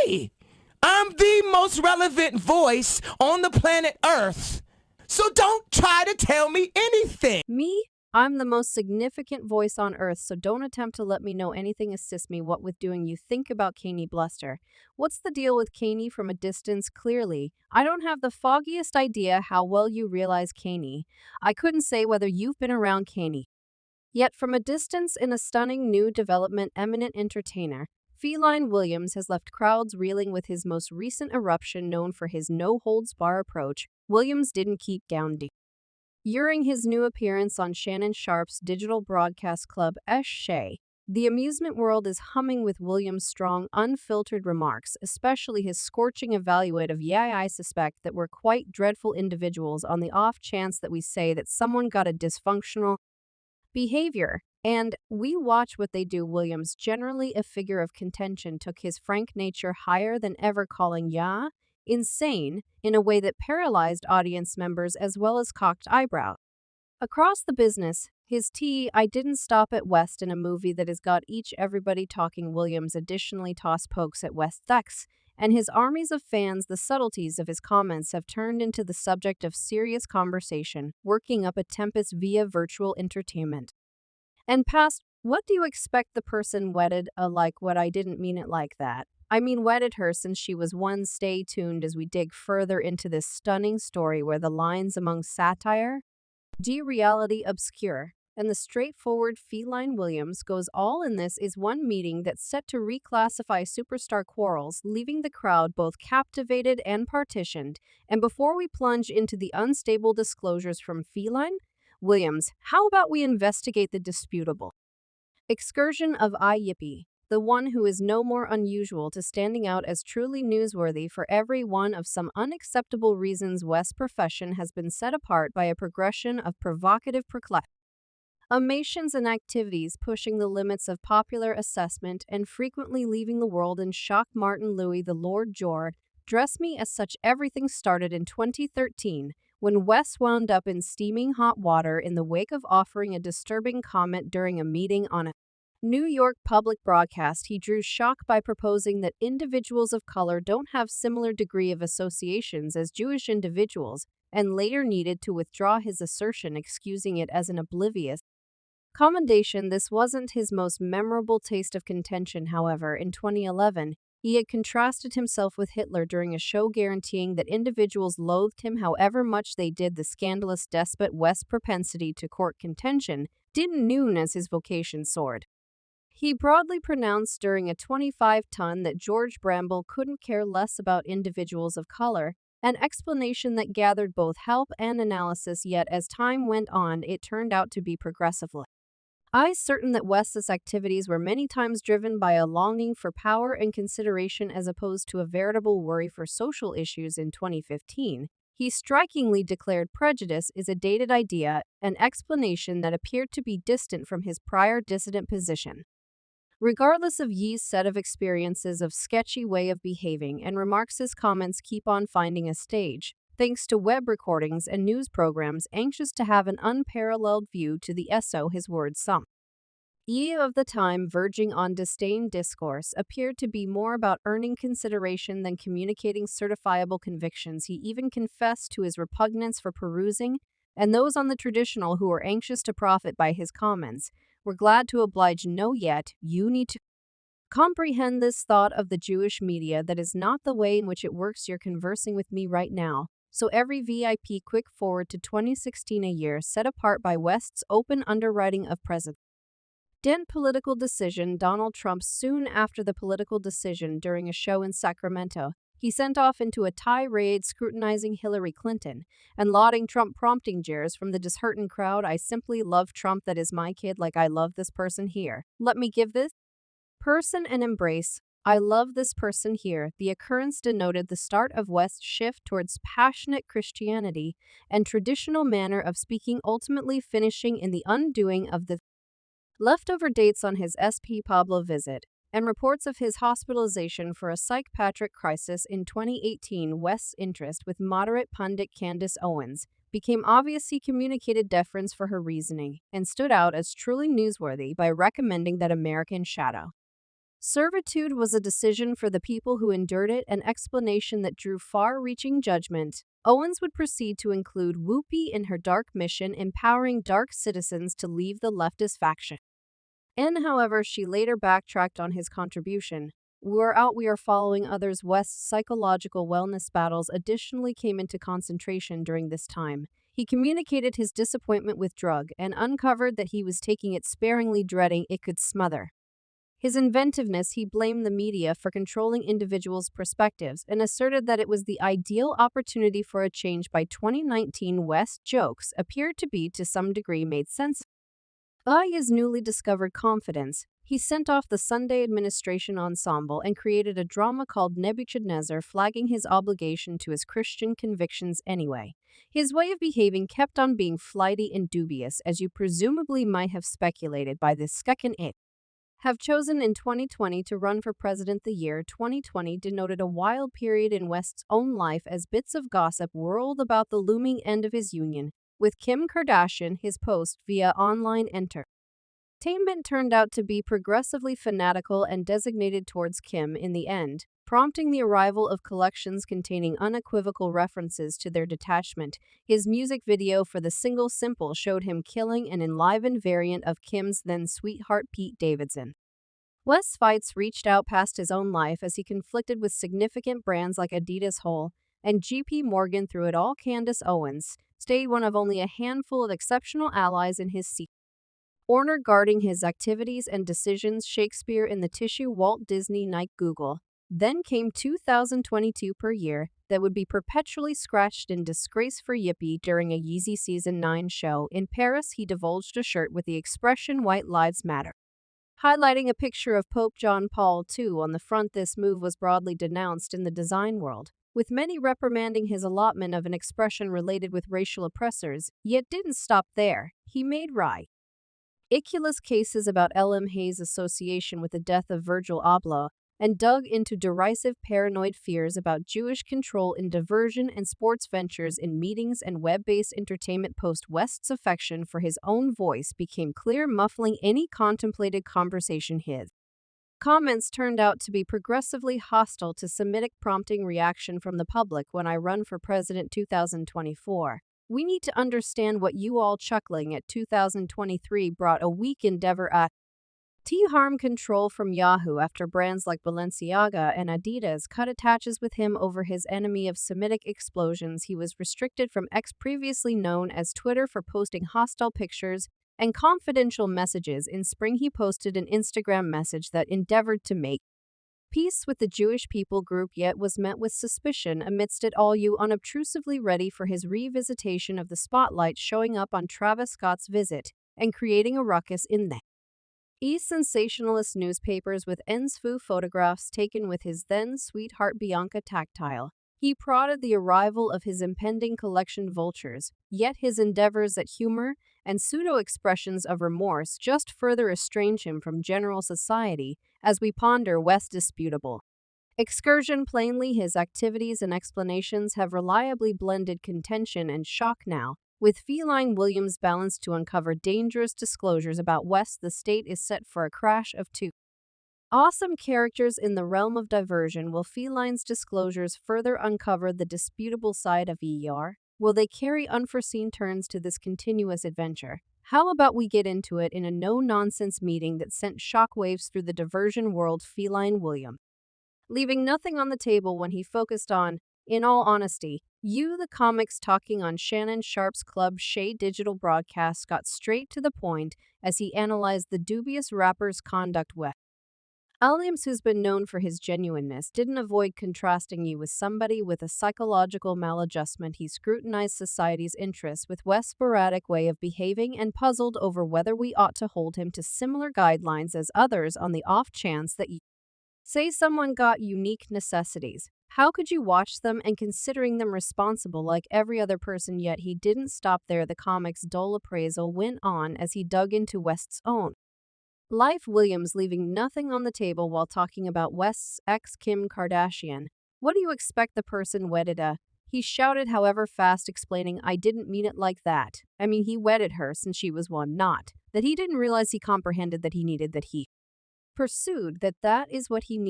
me. I'm the most relevant voice on the planet Earth. So don't try to tell me anything. Me? I'm the most significant voice on Earth, so don't attempt to let me know anything. Assist me what with doing you think about Kanye bluster. What's the deal with Kanye from a distance? Clearly, I don't have the foggiest idea how well you realize Kanye. I couldn't say whether you've been around Kanye. Yet from a distance in a stunning new development, eminent entertainer, Feline Williams has left crowds reeling with his most recent eruption. Known for his no-holds-bar approach, Williams didn't keep down deep. During his new appearance on Shannon Sharpe's digital broadcast club Shay, the amusement world is humming with Williams' strong, unfiltered remarks, especially his scorching evaluate of "Yeah, I suspect that we're quite dreadful individuals on the off chance that we say that someone got a dysfunctional behavior, and we watch what they do." Williams, generally a figure of contention, took his frank nature higher than ever, calling "Yeah" insane in a way that paralyzed audience members as well as cocked eyebrows. Across the business, his "I didn't stop at West" in a movie that has got everybody talking. Williams additionally tossed pokes at West's ex and his armies of fans. The subtleties of his comments have turned into the subject of serious conversation, working up a tempest via virtual entertainment. And past, what do you expect the person wedded like what? I didn't mean it like that. I mean wedded her since she was one. Stay tuned as we dig further into this stunning story where the lines among satire, reality obscure, and the straightforward Feline Williams goes all in. This is one meeting that's set to reclassify superstar quarrels, leaving the crowd both captivated and partitioned. And before we plunge into the unstable disclosures from Feline Williams, how about we investigate the disputable excursion of Yippee, the one who is no more unusual to standing out as truly newsworthy for every one of some unacceptable reasons. West's profession has been set apart by a progression of provocative proclamations and activities pushing the limits of popular assessment and frequently leaving the world in shock. Martin Louis, the Lord George, dress me as such. Everything started in 2013 when West wound up in steaming hot water in the wake of offering a disturbing comment during a meeting on a New York public broadcast. He drew shock by proposing that individuals of color don't have similar degree of associations as Jewish individuals, and later needed to withdraw his assertion, excusing it as an oblivious commendation. This wasn't his most memorable taste of contention, however. In 2011, he had contrasted himself with Hitler during a show, guaranteeing that individuals loathed him however much they did. The scandalous despot West's propensity to court contention didn't noon as his vocation soared. He broadly pronounced during a 25-ton that George Bramble couldn't care less about individuals of color, an explanation that gathered both help and analysis. Yet as time went on, it turned out to be progressively certain that West's activities were many times driven by a longing for power and consideration as opposed to a veritable worry for social issues. In 2015, he strikingly declared prejudice is a dated idea, an explanation that appeared to be distant from his prior dissident position. Regardless of Ye's set of experiences of sketchy way of behaving and remarks, his comments keep on finding a stage, thanks to web recordings and news programs anxious to have an unparalleled view to the SO. His words, some of the time verging on disdain discourse, appeared to be more about earning consideration than communicating certifiable convictions. He even confessed to his repugnance for perusing, and those on the traditional who were anxious to profit by his comments were glad to oblige. No, yet, you need to comprehend this thought of the Jewish media. That is not the way in which it works. You're conversing with me right now. So every VIP quick forward to 2016, a year set apart by West's open underwriting of President political decision Donald Trump. Soon after the political decision, during a show in Sacramento, he sent off into a tirade scrutinizing Hillary Clinton and lauding Trump, prompting jeers from the disheartened crowd. I simply love Trump. That is my kid, like I love this person here. Let me give this person an embrace. I love this person here. The occurrence denoted the start of West's shift towards passionate Christianity and traditional manner of speaking, ultimately finishing in the undoing of the leftover dates on his SP Pablo visit and reports of his hospitalization for a psychiatric crisis in 2018. West's interest with moderate pundit Candace Owens became obvious. He communicated deference for her reasoning and stood out as truly newsworthy by recommending that American Shadow Servitude was a decision for the people who endured it, an explanation that drew far-reaching judgment. Owens would proceed to include Whoopi in her dark mission, empowering dark citizens to leave the leftist faction. However, she later backtracked on his contribution. We're out, we are following others. West's psychological wellness battles additionally came into concentration during this time. He communicated his disappointment with drug and uncovered that he was taking it sparingly, dreading it could smother his inventiveness. He blamed the media for controlling individuals' perspectives and asserted that it was the ideal opportunity for a change. By 2019, West's jokes appeared to be to some degree made sense. By his newly discovered confidence, he sent off the Sunday Administration Ensemble and created a drama called Nebuchadnezzar, flagging his obligation to his Christian convictions anyway. His way of behaving kept on being flighty and dubious, as you presumably might have speculated by this second it. Have chosen in 2020 to run for president. The year 2020 denoted a wild period in West's own life as bits of gossip whirled about the looming end of his union with Kim Kardashian. His post via online entertainment turned out to be progressively fanatical and designated towards Kim in the end, prompting the arrival of collections containing unequivocal references to their detachment. His music video for the single Simple showed him killing an enlivened variant of Kim's then sweetheart Pete Davidson. West's fights reached out past his own life as he conflicted with significant brands like Adidas, Hole, and JP Morgan. Through it all, Candace Owens stayed one of only a handful of exceptional allies in his corner, guarding his activities and decisions. Shakespeare in the tissue, Walt Disney, Nike, Google. Then came 2022 per year that would be perpetually scratched in disgrace for Yippee. During a Yeezy Season 9 show in Paris, he divulged a shirt with the expression "White Lives Matter," highlighting a picture of Pope John Paul II on the front. This move was broadly denounced in the design world, with many reprimanding his allotment of an expression related with racial oppressors. Yet didn't stop there. He made ridiculous cases about L.M. Hayes' association with the death of Virgil Abloh, and dug into derisive paranoid fears about Jewish control in diversion and sports ventures in meetings and web-based entertainment. Post-West's affection for his own voice became clear, muffling any contemplated conversation. His comments turned out to be progressively hostile to Semitic, prompting reaction from the public. When I run for president 2024, we need to understand what you all chuckling at 2023 brought a weak endeavor at harm control from Yahoo after brands like Balenciaga and Adidas cut attaches with him over his enemy of Semitic explosions. He was restricted from X, previously known as Twitter, for posting hostile pictures and confidential messages. In spring, he posted an Instagram message that endeavored to make peace with the Jewish people group, yet was met with suspicion amidst it all. You unobtrusively ready for his revisitation of the spotlight, showing up on Travis Scott's visit and creating a ruckus in the sensationalist newspapers with ensfoo photographs taken with his then sweetheart Bianca Tactile. He prodded the arrival of his impending collection vultures, yet his endeavors at humor and pseudo-expressions of remorse just further estrange him from general society. As we ponder West's disputable excursion, plainly his activities and explanations have reliably blended contention and shock now, with Feline Williams balanced to uncover dangerous disclosures about West. The state is set for a crash of two awesome characters in the realm of diversion. Will Feline's disclosures further uncover the disputable side of ER? Will they carry unforeseen turns to this continuous adventure? How about we get into it in a no-nonsense meeting that sent shockwaves through the diversion world? Feline Williams, leaving nothing on the table when he focused on, in all honesty, the comics. Talking on Shannon Sharp's Club Shay digital broadcast, got straight to the point as he analyzed the dubious rapper's conduct. Williams, who's been known for his genuineness, didn't avoid contrasting you with somebody with a psychological maladjustment. He scrutinized society's interests with West's sporadic way of behaving and puzzled over whether we ought to hold him to similar guidelines as others on the off chance that say someone got unique necessities. How could you watch them and considering them responsible like every other person? Yet he didn't stop there. The comic's dull appraisal went on as he dug into West's own life. Williams leaving nothing on the table while talking about West's ex Kim Kardashian. What do you expect the person wedded a? He shouted, however fast, explaining, I didn't mean it like that. I mean, he wedded her since she was one, not that he didn't realize. He comprehended that he needed that he pursued that is what he needs.